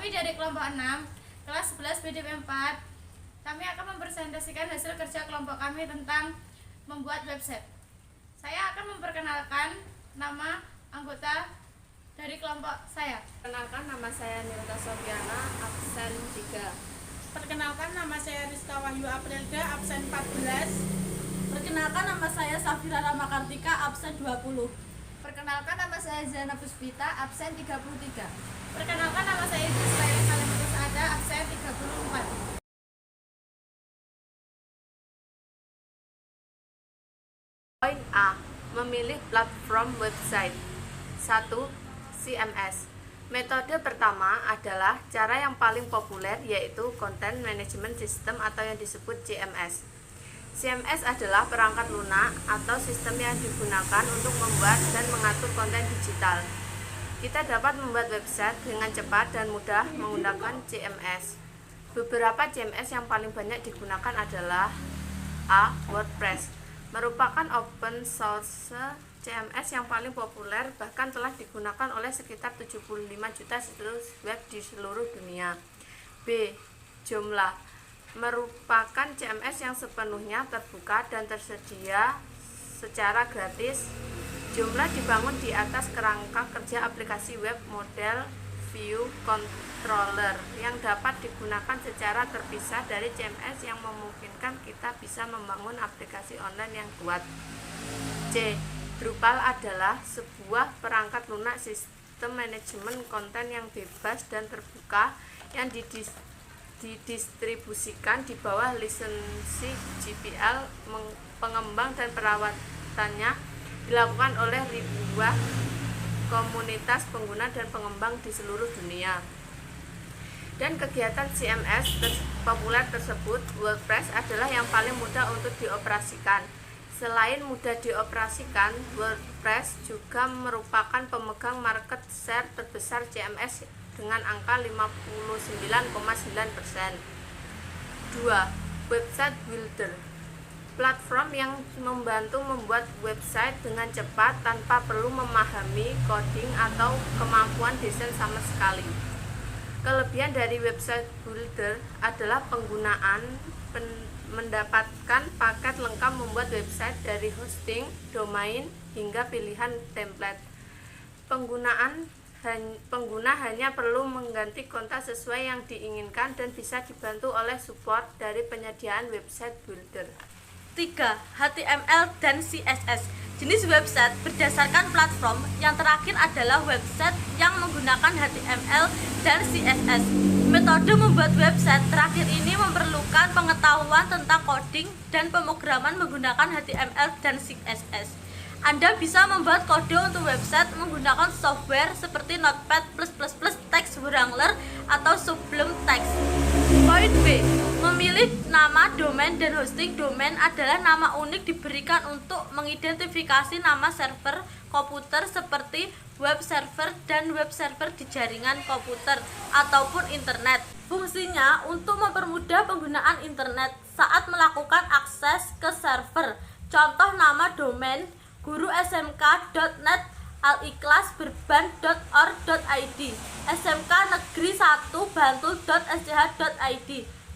Kami dari kelompok 6, kelas 11 BDP 4. Kami akan mempresentasikan hasil kerja kelompok kami tentang membuat website. Saya akan memperkenalkan nama anggota dari kelompok saya. Perkenalkan, nama saya Nilda Sofiana, absen 3. Perkenalkan, nama saya Rizka Wahyu Aprilda, absen 14. Perkenalkan, nama saya Safira Ramakartika, absen 20. Perkenalkan, nama saya Zana Puspita, absen 33. Perkenalkan, nama saya Ismail Salim Ada, absen 34. Poin A. Memilih platform website. 1. CMS. Metode pertama adalah cara yang paling populer, yaitu Content Management System atau yang disebut CMS. CMS adalah perangkat lunak atau sistem yang digunakan untuk membuat dan mengatur konten digital. Kita dapat membuat website dengan cepat dan mudah menggunakan CMS. Beberapa CMS yang paling banyak digunakan adalah A. WordPress, merupakan open source CMS yang paling populer, bahkan telah digunakan oleh sekitar 75 juta situs web di seluruh dunia. B. Joomla, merupakan CMS yang sepenuhnya terbuka dan tersedia secara gratis. Joomla dibangun di atas kerangka kerja aplikasi web model view controller yang dapat digunakan secara terpisah dari CMS, yang memungkinkan kita bisa membangun aplikasi online yang kuat. C. Drupal adalah sebuah perangkat lunak sistem manajemen konten yang bebas dan terbuka yang didistribusikan di bawah lisensi GPL. Pengembang dan perawatannya dilakukan oleh ribuan komunitas pengguna dan pengembang di seluruh dunia. Dan kegiatan CMS populer tersebut, WordPress adalah yang paling mudah untuk dioperasikan. Selain mudah dioperasikan, WordPress juga merupakan pemegang market share terbesar CMS dengan angka 59,9%. 2. Website Builder, platform yang membantu membuat website dengan cepat tanpa perlu memahami coding atau kemampuan desain sama sekali. Kelebihan dari website builder adalah mendapatkan paket lengkap membuat website dari hosting, domain, hingga pilihan template. Pengguna hanya perlu mengganti kontak sesuai yang diinginkan dan bisa dibantu oleh support dari penyediaan website builder. 3. HTML dan CSS. Jenis website berdasarkan platform. Yang terakhir adalah website yang menggunakan HTML dan CSS. Metode membuat website terakhir ini memerlukan pengetahuan tentang coding dan pemrograman menggunakan HTML dan CSS. Anda bisa membuat kode untuk website menggunakan software seperti Notepad++, Text Wrangler, atau Sublime Text. Poin B. Memilih nama domain dan hosting. Domain adalah nama unik diberikan untuk mengidentifikasi nama server komputer seperti web server dan web server di jaringan komputer ataupun internet. Fungsinya untuk mempermudah penggunaan internet saat melakukan akses ke server. Contoh nama domain gurusmk.net, alikhlasberban.or.id, smknegeri1bantul.sch.id.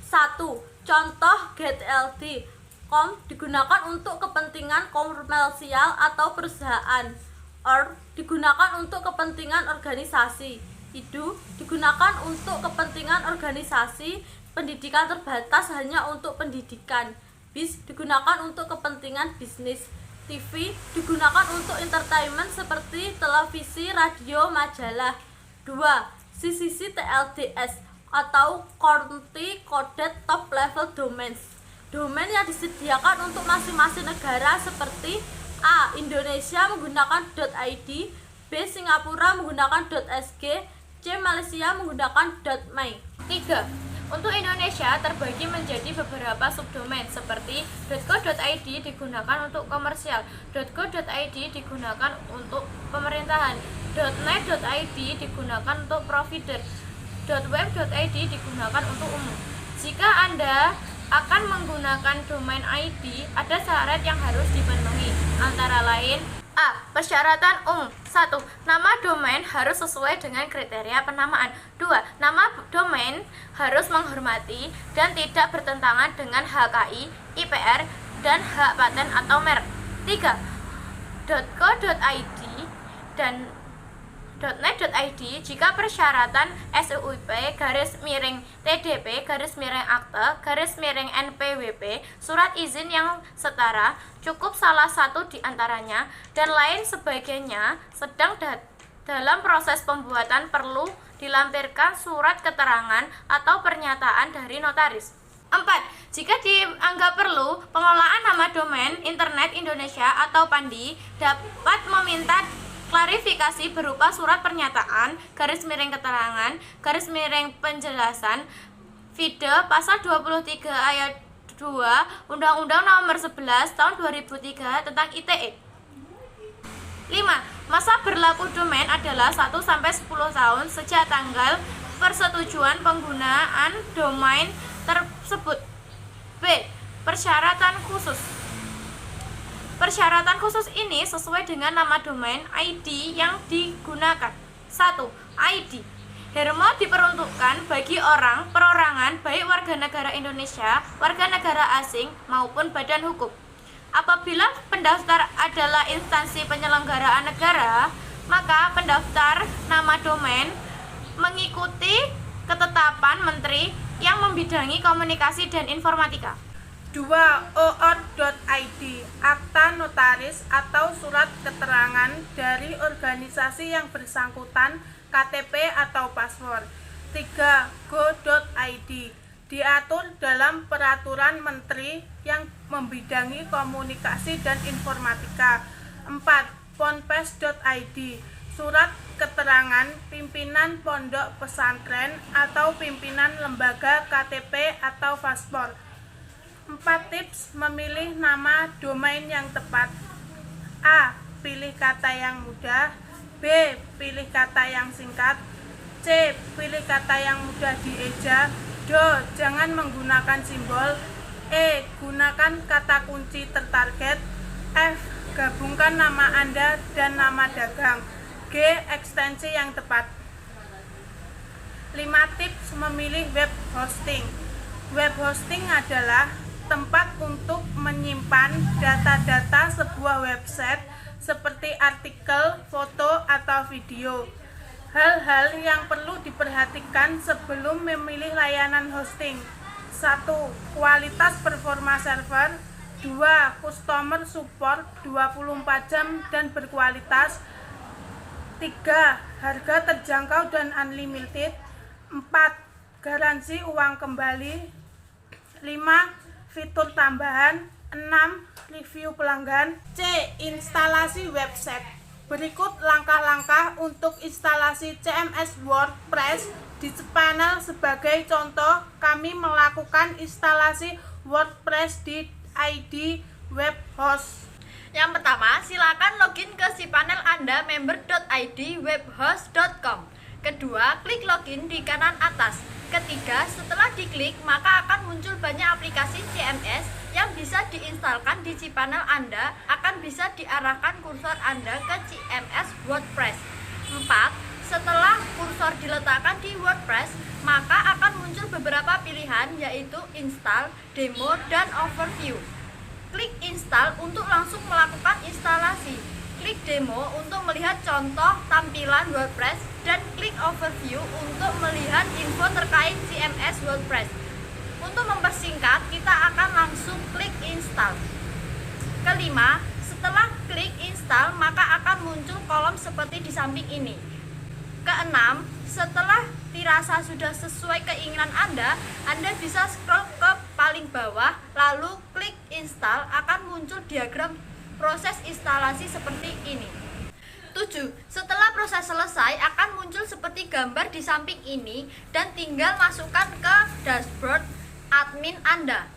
1. Contoh getld.com digunakan untuk kepentingan komersial atau perusahaan. Or digunakan untuk kepentingan organisasi. Idu digunakan untuk kepentingan organisasi. Pendidikan terbatas hanya untuk pendidikan. Bis digunakan untuk kepentingan bisnis. TV digunakan untuk entertainment seperti televisi, radio, majalah. 2. CCC/TLDS atau County Coded Top Level Domains. Domain yang disediakan untuk masing-masing negara seperti A. Indonesia menggunakan .id, B. Singapura menggunakan .sg, C. Malaysia menggunakan .my. 3. Untuk Indonesia terbagi menjadi beberapa subdomain seperti .co.id digunakan untuk komersial, .go.id digunakan untuk pemerintahan, .net.id digunakan untuk provider, .web.id digunakan untuk umum. Jika Anda akan menggunakan domain ID, ada syarat yang harus dipenuhi, antara lain A. Persyaratan umum. 1. Nama domain harus sesuai dengan kriteria penamaan. 2. Nama domain harus menghormati dan tidak bertentangan dengan HKI, IPR, dan hak paten atau merek. 3. .co.id dan .net.id jika persyaratan SUIP _TDP _akte _NPWP surat izin yang setara cukup salah satu di antaranya dan lain sebagainya sedang dalam proses pembuatan perlu dilampirkan surat keterangan atau pernyataan dari notaris. 4. Jika dianggap perlu, pengelolaan nama domain Internet Indonesia atau PANDI dapat meminta klarifikasi berupa surat pernyataan, keterangan, penjelasan, video pasal 23 ayat 2 Undang-Undang Nomor 11 Tahun 2003 tentang ITE. 5. Masa berlaku domain adalah 1-10 tahun sejak tanggal persetujuan penggunaan domain tersebut. B. Persyaratan khusus. Persyaratan khusus ini sesuai dengan nama domain ID yang digunakan. 1. ID. Hermo diperuntukkan bagi orang, perorangan, baik warga negara Indonesia, warga negara asing, maupun badan hukum. Apabila pendaftar adalah instansi penyelenggaraan negara, maka pendaftar nama domain mengikuti ketetapan Menteri yang membidangi komunikasi dan informatika. 2. OOT.id, akta notaris atau surat keterangan dari organisasi yang bersangkutan, KTP atau paspor. 3. Go.id, diatur dalam peraturan menteri yang membidangi komunikasi dan informatika. 4. Ponpes.id, surat keterangan pimpinan pondok pesantren atau pimpinan lembaga KTP atau paspor. 4 tips memilih nama domain yang tepat. A. Pilih kata yang mudah. B. Pilih kata yang singkat. C. Pilih kata yang mudah dieja. D. Jangan menggunakan simbol. E. Gunakan kata kunci tertarget. F. Gabungkan nama Anda dan nama dagang. G. Ekstensi yang tepat. 5 tips memilih web hosting. Web hosting adalah tempat untuk menyimpan data-data sebuah website seperti artikel, foto, atau video. Hal-hal yang perlu diperhatikan sebelum memilih layanan hosting. 1. Kualitas performa server. 2. Customer support 24 jam dan berkualitas. 3. Harga terjangkau dan unlimited. 4. Garansi uang kembali. 5. Fitur tambahan. 6. Review pelanggan. C. Instalasi website. Berikut langkah-langkah untuk instalasi CMS WordPress di cPanel. Sebagai contoh, kami melakukan instalasi WordPress di ID web host. Yang pertama, silakan login ke cPanel Anda member.id webhost.com. Kedua, klik login di kanan atas. Ketiga, setelah diklik, maka akan muncul banyak aplikasi CMS yang bisa diinstalkan di cPanel Anda. Akan bisa diarahkan kursor Anda ke CMS WordPress. 4. Setelah kursor diletakkan di WordPress, maka akan muncul beberapa pilihan, yaitu install, demo, dan overview. Klik install untuk langsung melakukan instalasi. Klik demo untuk melihat contoh tampilan WordPress, dan klik overview untuk melihat info terkait CMS WordPress. Untuk mempersingkat, kita akan langsung klik install. Kelima, setelah klik install, maka akan muncul kolom seperti di samping ini. Keenam, setelah dirasa sudah sesuai keinginan Anda bisa scroll ke paling bawah, lalu klik install, akan muncul diagram proses instalasi seperti ini. 7. Setelah proses selesai, akan muncul seperti gambar di samping ini dan tinggal masukkan ke dashboard admin Anda.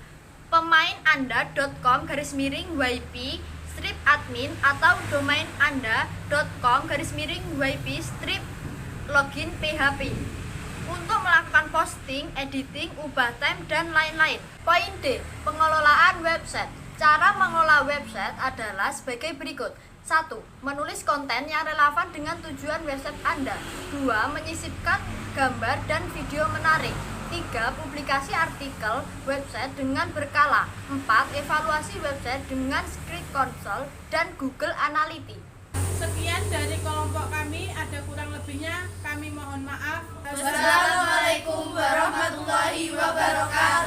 pemainanda.com/yp /admin atau domain anda.com/yp /login php untuk melakukan posting, editing, ubah theme, dan lain-lain. Poin D. Pengelolaan website. Cara mengolah website adalah sebagai berikut. 1. Menulis konten yang relevan dengan tujuan website Anda. 2. Menyisipkan gambar dan video menarik. 3. Publikasi artikel website dengan berkala. 4. Evaluasi website dengan Script Console dan Google Analytics. Sekian dari kelompok kami, ada kurang lebihnya kami mohon maaf. Wassalamualaikum warahmatullahi wabarakatuh.